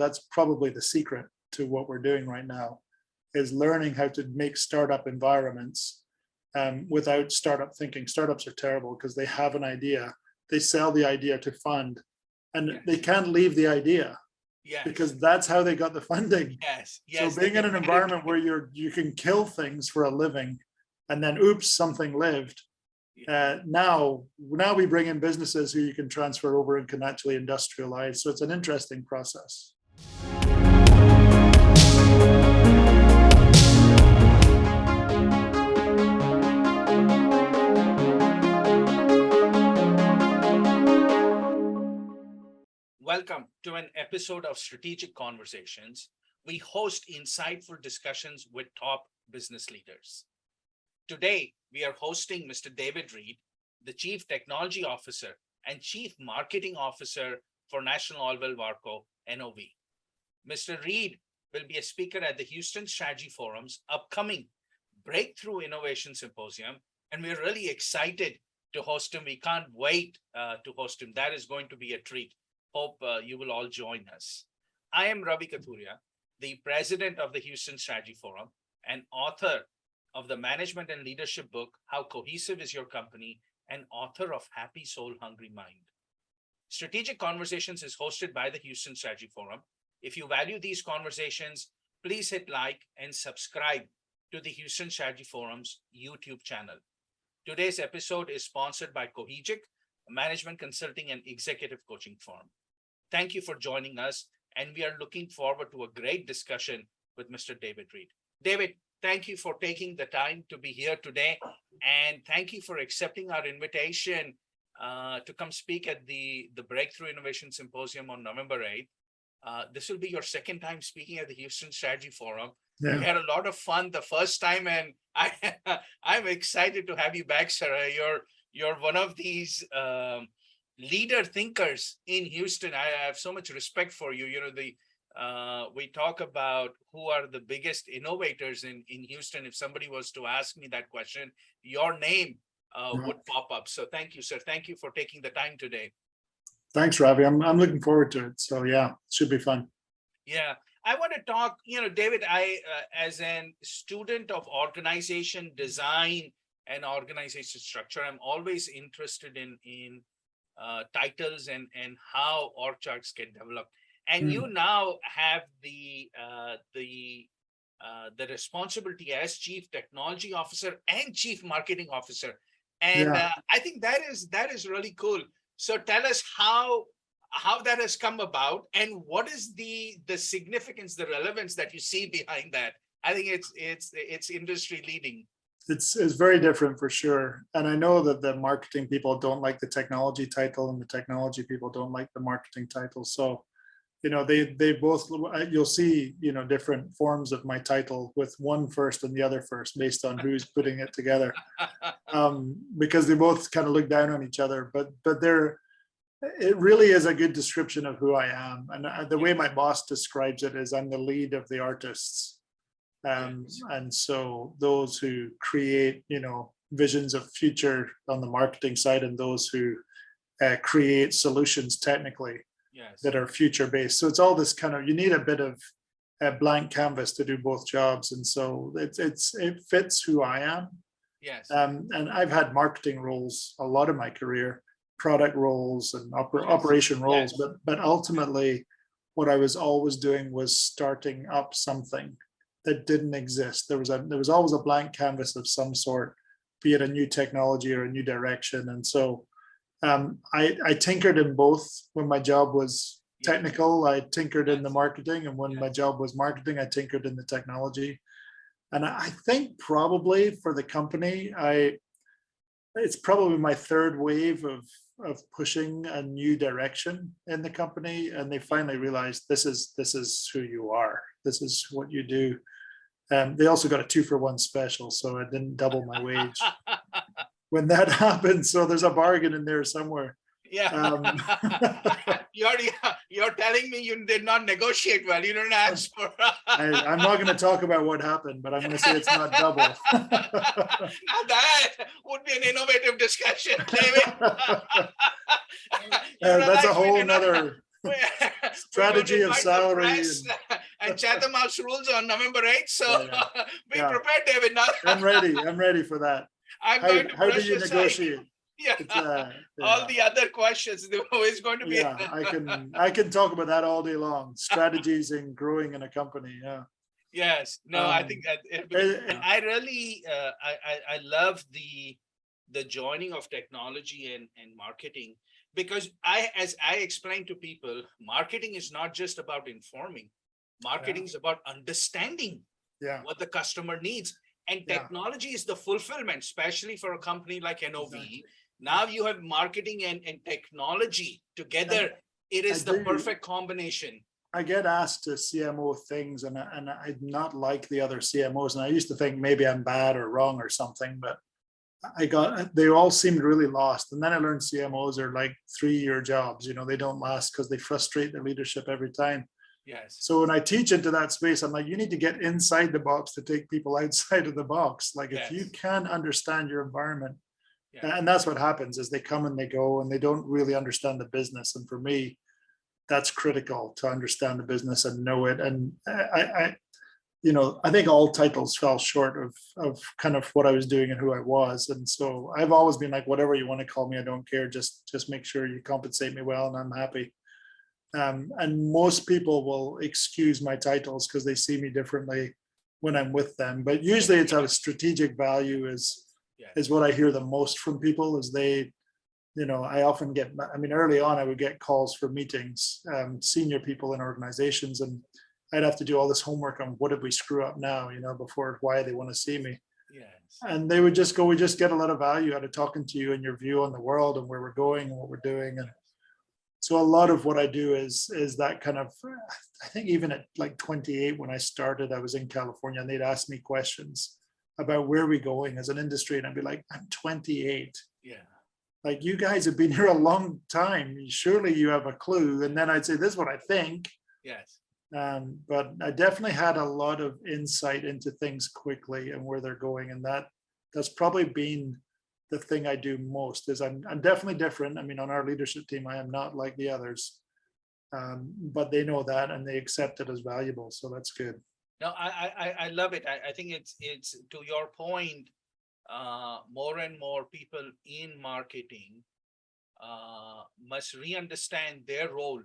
that's probably the secret to what we're doing right now, is learning how to make startup environments without startup thinking. Startups are terrible because they have an idea, they sell the idea to fund, and they can't leave the idea. Yes. Because that's how they got the funding. Yes. So being in an environment where you can kill things for a living, and then oops, something lived. Now we bring in businesses who you can transfer over and can actually industrialize. So it's an interesting process. Welcome to an episode of Strategic Conversations. We host insightful discussions with top business leaders. Today, we are hosting Mr. David Reid, the Chief Technology Officer and Chief Marketing Officer for National Oilwell Varco, NOV. Mr. Reid will be a speaker at the Houston Strategy Forum's upcoming Breakthrough Innovation Symposium, and we're really excited to host him. We can't wait to host him. That is going to be a treat. Hope you will all join us. I am Ravi, the president of the Houston Strategy Forum and author of the management and leadership book, How Cohesive is Your Company, and author of Happy Soul, Hungry Mind. Strategic Conversations is hosted by the Houston Strategy Forum. If you value these conversations, please hit like and subscribe to the Houston Strategy Forum's YouTube channel. Today's episode is sponsored by Cohegic, a management consulting and executive coaching firm. Thank you for joining us, and we are looking forward to a great discussion with Mr. David Reid. David, thank you for taking the time to be here today, and thank you for accepting our invitation to come speak at the Breakthrough Innovation Symposium on November 8th. This will be your second time speaking at the Houston Strategy Forum. Yeah. We had a lot of fun the first time, and I'm excited to have you back, sir. You're one of these leader thinkers in Houston. I have so much respect for you. You know, we talk about who are the biggest innovators in Houston. If somebody was to ask me that question, your name would pop up. So thank you, sir. Thank you for taking the time today. Thanks, Ravi. I'm looking forward to it. So yeah, it should be fun. Yeah. I want to talk, David, as a student of organization design and organization structure, I'm always interested in titles and how org charts get developed. And you now have the responsibility as Chief Technology Officer and Chief Marketing Officer. And I think that is really cool. So tell us how that has come about, and what is the significance, the relevance that you see behind that. I think it's industry leading. It's very different for sure. And I know that the marketing people don't like the technology title, and the technology people don't like the marketing title. So, they both, you'll see, different forms of my title with one first and the other first based on who's putting it together. Because they both kind of look down on each other, but it really is a good description of who I am. And the way my boss describes it is I'm the lead of the artists. And so those who create, visions of future on the marketing side, and those who create solutions technically that are future based. So it's all this kind of, you need a bit of a blank canvas to do both jobs. And so it fits who I am. Yes. And I've had marketing roles a lot of my career, product roles and operation roles, but ultimately what I was always doing was starting up something that didn't exist. There was always a blank canvas of some sort, be it a new technology or a new direction. And so I tinkered in both. When my job was technical, I tinkered in the marketing, and when my job was marketing, I tinkered in the technology. And I think probably for the company, it's probably my third wave of pushing a new direction in the company, and they finally realized this is who you are. This is what you do. They also got a 2-for-1 special, so I didn't double my wage when that happened. So there's a bargain in there somewhere. Yeah. You're telling me you did not negotiate well. You didn't ask for. I'm not going to talk about what happened, but I'm going to say it's not double. Now that would be an innovative discussion, David. That's a whole nother. we don't Strategy of invite the salary press and Chatham House rules on November 8th. So yeah, be yeah. prepared, David. Now I'm ready. I'm ready for that. I'm going to How do brush you aside. negotiate? Yeah, It's all yeah. the other questions. There is going to be. Yeah, I can talk about that all day long. Strategies in growing in a company. Yeah. Yes. No, I think that Eh, I really I love the joining of technology and marketing, because as I explain to people, marketing is not just about informing. Marketing is about understanding yeah. what the customer needs. And Yeah. technology is the fulfillment, especially for a company like NOV. Exactly. Now you have marketing and technology together. And It I is the do. perfect combination. I get asked to CMO things, and I'm not like the other CMOs. And I used to think maybe I'm bad or wrong or something, but they all seemed really lost. And then I learned CMOs are like 3-year jobs. You know, they don't last because they frustrate the leadership every time. Yes. So when I teach into that space, I'm like, you need to get inside the box to take people outside of the box. Like if you can understand your environment, and that's what happens is they come and they go and they don't really understand the business. And for me, that's critical to understand the business and know it. And I think all titles fell short of kind of what I was doing and who I was. And so I've always been like, whatever you want to call me, I don't care. Just make sure you compensate me well, and I'm happy. And most people will excuse my titles because they see me differently when I'm with them. But usually it's out of strategic value is what I hear the most from people is they, I often get, early on I would get calls for meetings, senior people in organizations, and I'd have to do all this homework on what did we screw up now, before why they want to see me. Yes. And they would just go, we just get a lot of value out of talking to you and your view on the world and where we're going and what we're doing. And so a lot of what I do is that kind of, I think even at like 28, when I started, I was in California and they'd ask me questions about where we're going as an industry. And I'd be like, I'm 28. Yeah. Like, you guys have been here a long time. Surely you have a clue. And then I'd say, this is what I think. Yes. But I definitely had a lot of insight into things quickly and where they're going. And that's probably been the thing I do most is I'm definitely different. On our leadership team, I am not like the others, but they know that and they accept it as valuable. So that's good. No, I love it. I think it's to your point. More and more people in marketing must re-understand their role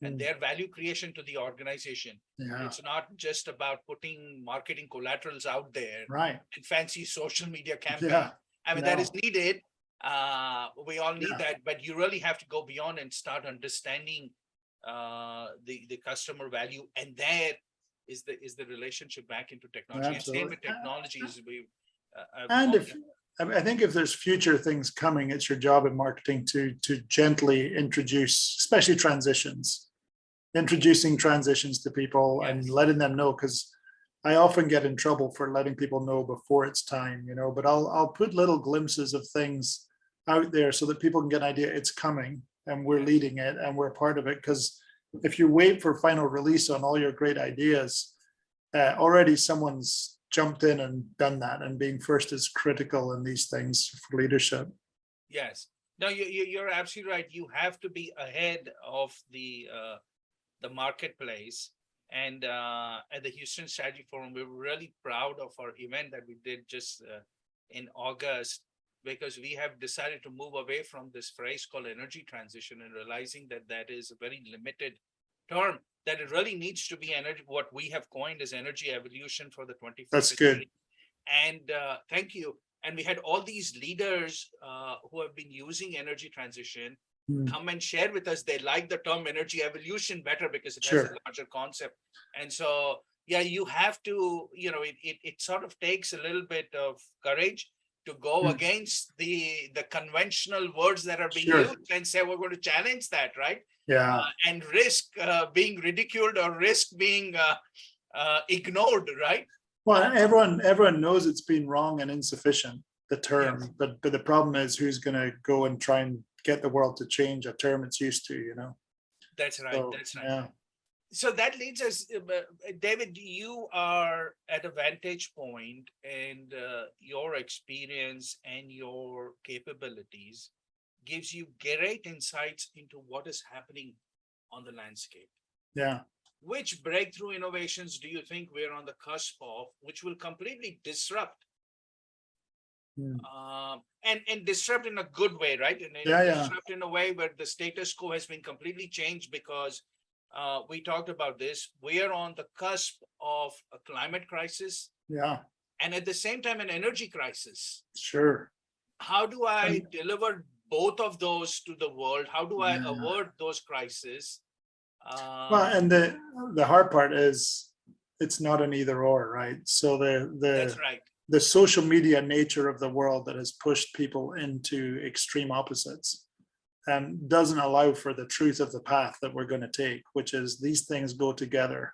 and their value creation to the organization. Yeah. It's not just about putting marketing collaterals out there, right, and fancy social media campaigns. Yeah. That is needed. We all need Yeah. that, but you really have to go beyond and start understanding the customer value, and there is the relationship back into technology. And same with technologies. And I think if there's future things coming, it's your job in marketing to gently introduce, especially introducing transitions to people and letting them know, because I often get in trouble for letting people know before it's time, but I'll put little glimpses of things out there so that people can get an idea it's coming and we're leading it and we're part of it. Because if you wait for final release on all your great ideas, already someone's jumped in and done that, and being first is critical in these things for leadership. Yes. No, you're absolutely right. You have to be ahead of the marketplace. And at the Houston Strategy Forum, we were really proud of our event that we did just in August, because we have decided to move away from this phrase called energy transition and realizing that that is a very limited term, that it really needs to be energy, what we have coined as energy evolution for the 21st That's century. good. And thank you. And we had all these leaders who have been using energy transition come and share with us. They like the term energy evolution better because it has a larger concept. And so, you have to, it sort of takes a little bit of courage to go against the conventional words that are being used and say, we're going to challenge that, right? Yeah. And risk being ridiculed or risk being ignored, right? Well, everyone knows it's been wrong and insufficient, the term, but the problem is who's going to go and try and get the world to change a term it's used to, That's right. So, that's right. Yeah. So that leads us, David, you are at a vantage point, and your experience and your capabilities gives you great insights into what is happening on the landscape. Yeah. Which breakthrough innovations do you think we're on the cusp of, which will completely disrupt and disrupt in a good way, right? And disrupt in a way where the status quo has been completely changed because we talked about this. We are on the cusp of a climate crisis. Yeah. And at the same time, an energy crisis. Sure. How do I deliver both of those to the world? How do I avert those crises? Well, and the hard part is it's not an either or, right? So that's right. The social media nature of the world that has pushed people into extreme opposites doesn't allow for the truth of the path that we're going to take, which is these things go together.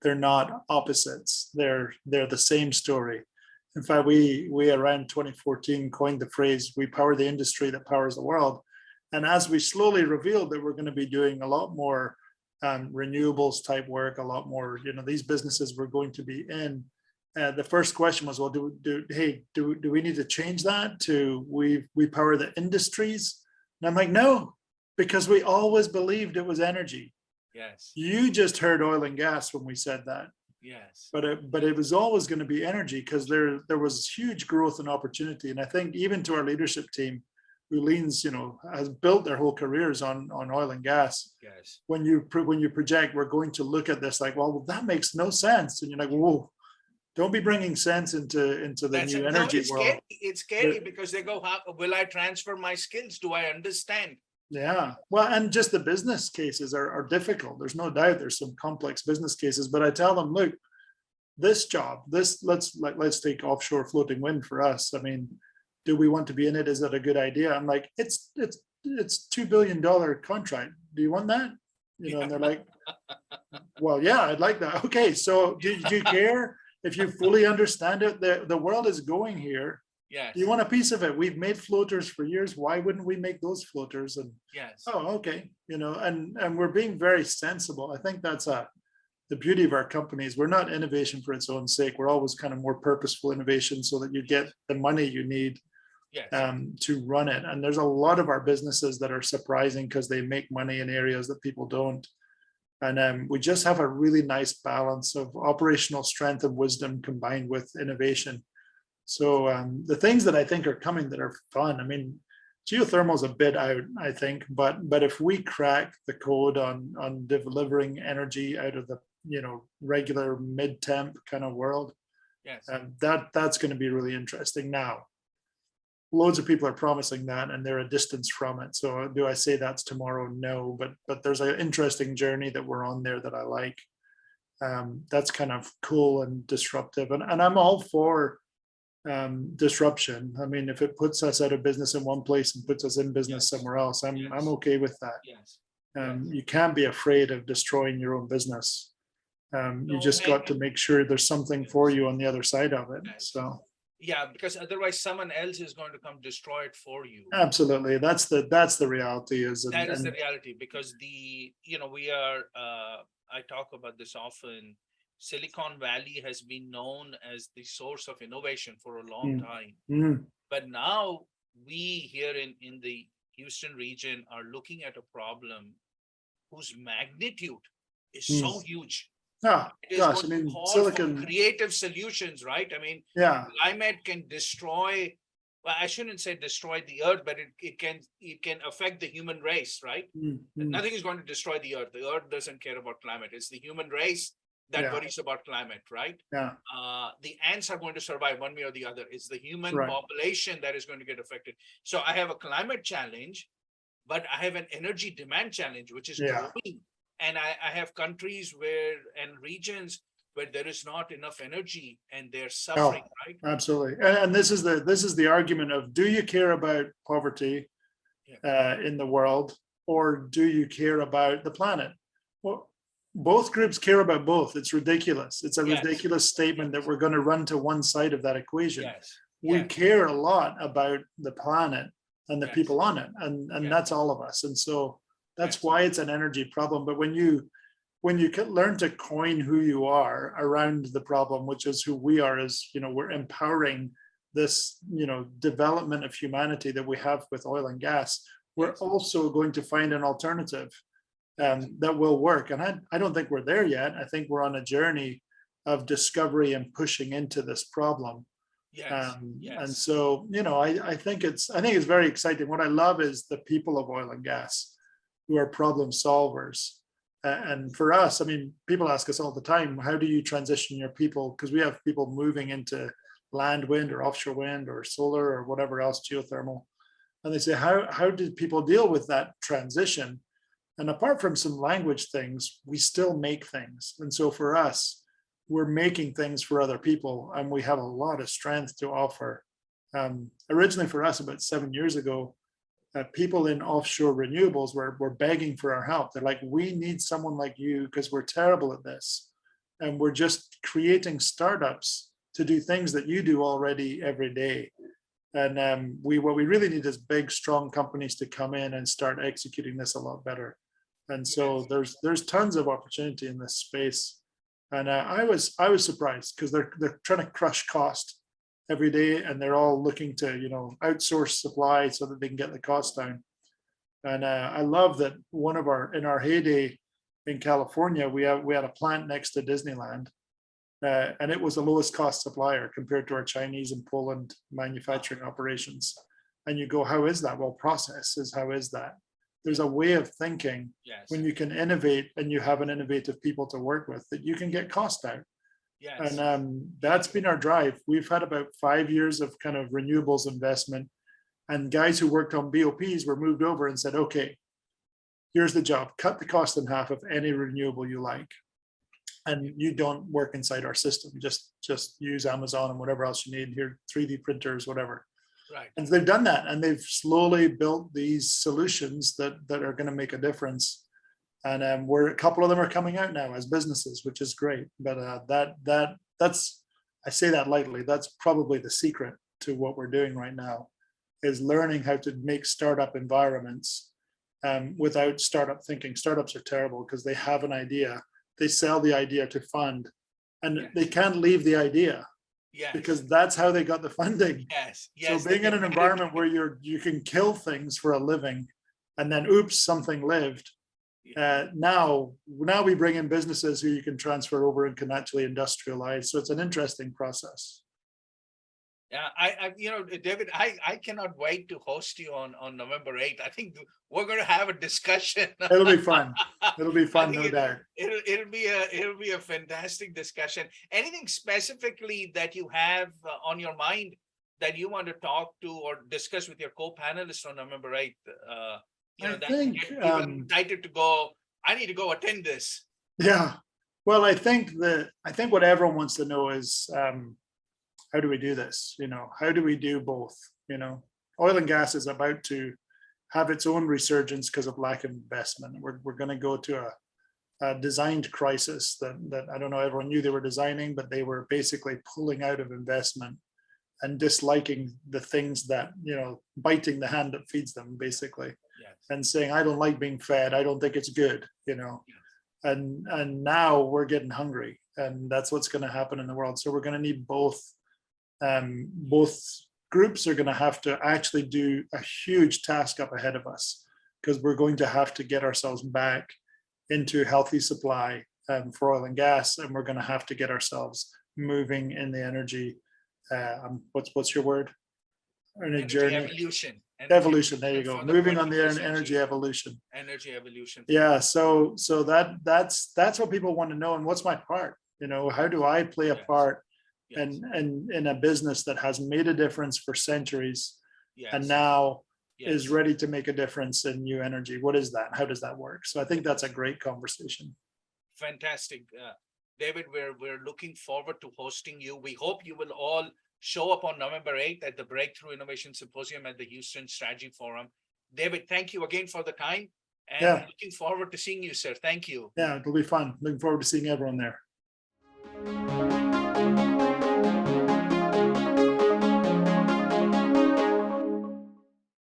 They're not opposites. They're the same story. In fact, we around 2014 coined the phrase, we power the industry that powers the world. And as we slowly revealed that we're going to be doing a lot more renewables type work, a lot more, these businesses we're going to be in. The first question was, well, do we need to change that to we power the industries? And I'm like, no, because we always believed it was energy. Yes. You just heard oil and gas when we said that. Yes. But it was always going to be energy because there was huge growth and opportunity. And I think even to our leadership team, who leans, has built their whole careers on oil and gas. Yes. When you project, we're going to look at this like, well, that makes no sense. And you're like, whoa, don't be bringing sense into the new energy world. It's scary because they go, how will I transfer my skills? Do I understand? Yeah. Well, and just the business cases are difficult. There's no doubt there's some complex business cases, but I tell them, look, this job, let's take offshore floating wind for us. I mean, do we want to be in it? Is that a good idea? I'm like, it's $2 billion contract. Do you want that? And they're like, well, yeah, I'd like that. Okay, so do you care if you fully understand it? The world is going here. Yes. Do you want a piece of it? We've made floaters for years. Why wouldn't we make those floaters? And yes. Oh, okay. And we're being very sensible. I think that's the beauty of our companies. We're not innovation for its own sake. We're always kind of more purposeful innovation so that you get the money you need to run it. And there's a lot of our businesses that are surprising because they make money in areas that people don't. And we just have a really nice balance of operational strength and wisdom combined with innovation. So the things that I think are coming that are fun, I mean, geothermal is a bit out, I think, but if we crack the code on delivering energy out of the regular mid-temp kind of world, yes, that's going to be really interesting. Now, loads of people are promising that, and they're a distance from it. So do I say that's tomorrow? No, but there's an interesting journey that we're on there that I like. That's kind of cool and disruptive, and I'm all for disruption. I mean, if it puts us out of business in one place and puts us in business somewhere else, I'm okay with that. Yes. You can't be afraid of destroying your own business. You just got to make sure there's something for you on the other side of it. So yeah, because otherwise someone else is going to come destroy it for you. Absolutely. That's the reality. That is the reality, because we are I talk about this often. Silicon Valley has been known as the source of innovation for a long time. But now we here in the Houston region are looking at a problem whose magnitude is so huge. Yeah, it is gosh, going to call for creative solutions, right? I mean, climate can destroy, well, I shouldn't say destroy the earth, but it can affect the human race, right? Nothing is going to destroy the earth. The earth doesn't care about climate. It's the human race that worries about climate, right? The ants are going to survive one way or the other. It's the human population that is going to get affected. So I have a climate challenge, but I have an energy demand challenge, which is growing. And I have countries and regions where there is not enough energy and they're suffering, right? Absolutely. And this is the argument of, do you care about poverty in the world, or do you care about the planet? Well, both groups care about both. It's ridiculous. It's a ridiculous statement that we're going to run to one side of that equation. We care a lot about the planet and the people on it, and that's all of us. And so that's why it's an energy problem. But when you learn to coin who you are around the problem, which is who we are, as we're empowering this development of humanity that we have with oil and gas, we're also going to find an alternative. that will work. And I don't think we're there yet. I think we're on a journey of discovery and pushing into this problem. Yes, And yes, so, I think it's very exciting. What I love is the people of oil and gas who are problem solvers. And for us, I mean, people ask us all the time, how do you transition your people? Because we have people moving into land wind or offshore wind or solar or whatever else, geothermal. And they say, how did people deal with that transition? And apart from some language things, we still make things. And so for us, we're making things for other people, and we have a lot of strength to offer. Originally for us, about 7 years ago, people in offshore renewables were begging for our help. They're like, we need someone like you because we're terrible at this. And we're just creating startups to do things that you do already every day. And what we really need is big, strong companies to come in and start executing this a lot better. And so there's tons of opportunity in this space. And I was surprised because they're trying to crush cost every day, and they're all looking to outsource supply so that they can get the cost down. And I love that in our heyday in California, we had a plant next to Disneyland, and it was the lowest cost supplier compared to our Chinese and Poland manufacturing operations. And you go, how is that? Well, process is how is that? There's a way of thinking when you can innovate and you have an innovative people to work with that you can get cost out. yes. And that's been our drive. We've had about 5 years of kind of renewables investment, and guys who worked on BOPs were moved over and said, okay, here's the job, cut the cost in half of any renewable you like. And you don't work inside our system, just use Amazon and whatever else you need here, 3D printers, whatever. Right. And they've done that, and they've slowly built these solutions that are going to make a difference. And a couple of them are coming out now as businesses, which is great. But that's, I say that lightly, that's probably the secret to what we're doing right now, is learning how to make startup environments without startup thinking. Startups are terrible because they have an idea, they sell the idea to fund, and they can't leave the idea. Yes. Because that's how they got the funding. Yes. So being in an environment where you can kill things for a living, and then oops, something lived. Now we bring in businesses who you can transfer over and can actually industrialize. So it's an interesting process. Yeah, David, I cannot wait to host you on November 8th. I think we're going to have a discussion. It'll be fun. It'll be fun, no doubt. It'll be a fantastic discussion. Anything specifically that you have on your mind that you want to talk to or discuss with your co-panelists on November 8th? I think excited to go. I need to go attend this. Yeah. Well, I think what everyone wants to know is, how do we do this? How do we do both? Oil and gas is about to have its own resurgence because of lack of investment. We're going to go to a designed crisis that I don't know, everyone knew they were designing, but they were basically pulling out of investment and disliking the things that, biting the hand that feeds them, basically. Yes. And saying, I don't like being fed. I don't think it's good, Yes. And now we're getting hungry, and that's what's going to happen in the world. So we're going to need both. Both groups are going to have to actually do a huge task up ahead of us, because we're going to have to get ourselves back into healthy supply for oil and gas, and we're going to have to get ourselves moving in the energy. What's your word? Energy journey. Evolution. Evolution. There you go. Moving on the energy evolution. Energy evolution. Yeah. So that's what people want to know. And what's my part? How do I play a part? Yes. And in a business that has made a difference for centuries, yes. and now yes. is ready to make a difference in new energy. What is that? How does that work? So I think that's a great conversation. Fantastic. David, we're looking forward to hosting you. We hope you will all show up on November 8th at the Breakthrough Innovation Symposium at the Houston Strategy Forum. David, thank you again for the time, and looking forward to seeing you, sir. Thank you. Yeah, it'll be fun. Looking forward to seeing everyone there.